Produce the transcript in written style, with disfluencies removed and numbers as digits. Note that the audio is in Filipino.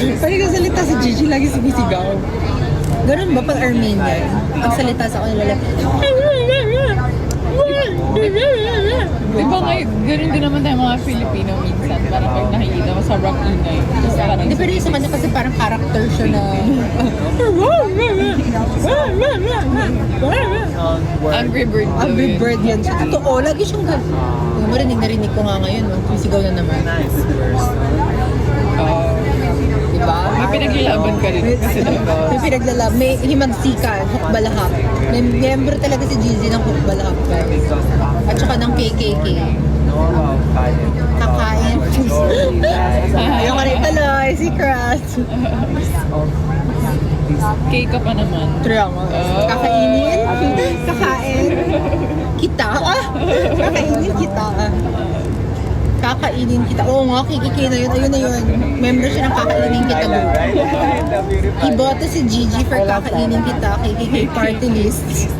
Pag nagsalita si Gigi, lagi sumisigaw. Ganun ba pag Armenian? Pag salita sa kanila, Di ba ngayon, ganun din naman tayo mga Filipino minsan. Parang pag nakikita mo, sobrang ingay. Tapos parang hindi, pero yung sa kanya kasi parang character siya na Angry Bird. Angry Bird yan siya. Totoo, lagi siyang ganun. Yung narinig ko nga ngayon, no? Sumisigaw na naman. Diba? May pinaglalaban ka rin kasi diba? May pinaglalab. May himagsika, hukbalahap. May member talaga si Gigi ng hukbalahap. At saka ng KKK. Kakain. Ayaw ka rin tuloy, si Crush. Cake ka pa naman. Drama. Kakainin. Kakain. Kita. Kakainin kita. Kakainin kita. Oo nga, KKK na yun. Ayun na yun. Member siya ng Kakainin Kita group. Iboto si Gigi for Kakainin Kita, KKK party list.